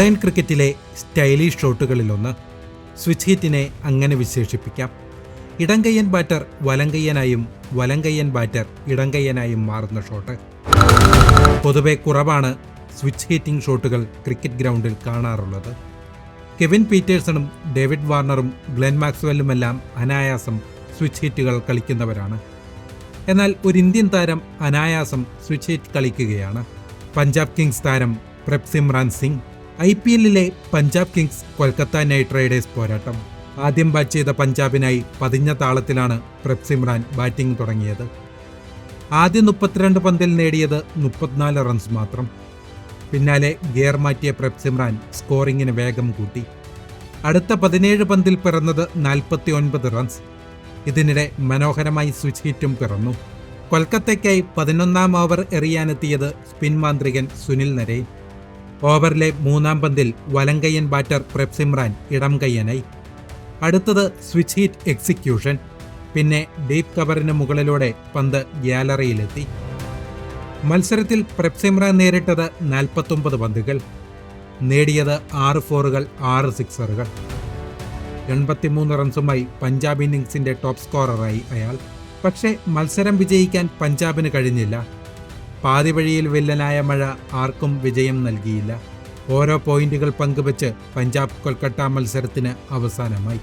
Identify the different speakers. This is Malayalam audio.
Speaker 1: മോഡേൺ ക്രിക്കറ്റിലെ സ്റ്റൈലിഷ് ഷോട്ടുകളിലൊന്ന്. സ്വിച്ച് ഹിറ്റിനെ അങ്ങനെ വിശേഷിപ്പിക്കാം. ഇടംകയ്യൻ ബാറ്റർ വലംകയ്യനായും വലംകയ്യൻ ബാറ്റർ ഇടംകയ്യനായും മാറുന്ന ഷോട്ട്. പൊതുവെ കുറവാണ് സ്വിച്ച് ഹിറ്റിംഗ് ഷോട്ടുകൾ ക്രിക്കറ്റ് ഗ്രൗണ്ടിൽ കാണാറുള്ളത്. കെവിൻ പീറ്റേഴ്സണും ഡേവിഡ് വാർണറും ഗ്ലെൻ മാക്സ്വെല്ലുമെല്ലാം അനായാസം സ്വിച്ച് ഹിറ്റുകൾ കളിക്കുന്നവരാണ്. എന്നാൽ ഒരു ഇന്ത്യൻ താരം അനായാസം സ്വിച്ച് ഹിറ്റ് കളിക്കുകയാണ്. പഞ്ചാബ് കിങ്സ് താരം പ്രഭ്സിമ്രാൻ സിംഗ്. IPL-ലെ Punjab Kings Kolkata Knight Riders പോരാട്ടം. ആദ്യം ബാറ്റ് ചെയ്ത പഞ്ചാബിനായി പതിഞ്ഞ താളത്തിലാണ് പ്രഭ്സിമ്രാൻ ബാറ്റിംഗ് തുടങ്ങിയത്. ആദ്യ 32 പന്തിൽ നേടിയത് 34 റൺസ് മാത്രം. പിന്നാലെ ഗിയർ മാറ്റിയ പ്രഭ്സിമ്രാൻ സ്കോറിങ്ങിന് വേഗം കൂട്ടി. അടുത്ത 17 പന്തിൽ പിറന്നത് 49 റൺസ്. ഇതിനിടെ മനോഹരമായി സ്വിച്ച് ഹിറ്റും പിറന്നു. കൊൽക്കത്തയ്ക്കായി 11ാം ഓവർ എറിയാനെത്തിയത് സ്പിൻ മാന്ത്രികൻ സുനിൽ നരൈൻ. ഓവറിലെ 3ാം പന്തിൽ വലംകയ്യൻ ബാറ്റർ പ്രഭ്സിമ്രാൻ ഇടംകയ്യനായി. അടുത്തത് സ്വിച്ച് ഹിറ്റ് എക്സിക്യൂഷൻ. പിന്നെ ഡീപ് കവറിന് മുകളിലൂടെ പന്ത് ഗ്യാലറിയിലെത്തി. മത്സരത്തിൽ പ്രഭ്സിമ്രാൻ നേരിട്ടത് 49 പന്തുകൾ. നേടിയത് 6 ഫോറുകൾ 6 സിക്സറുകൾ. 83 റൺസുമായി പഞ്ചാബ് ഇന്നിംഗ്സിന്റെ ടോപ്പ് സ്കോററായി അയാൾ. പക്ഷേ മത്സരം വിജയിക്കാൻ പഞ്ചാബിന് കഴിഞ്ഞില്ല. പാതി വഴിയിൽ വില്ലനായ മഴ ആർക്കും വിജയം നൽകിയില്ല. ഓരോ പോയിന്റുകൾ പങ്കുവച്ച് പഞ്ചാബ് കൊൽക്കത്ത മത്സരത്തിന് അവസാനമായി.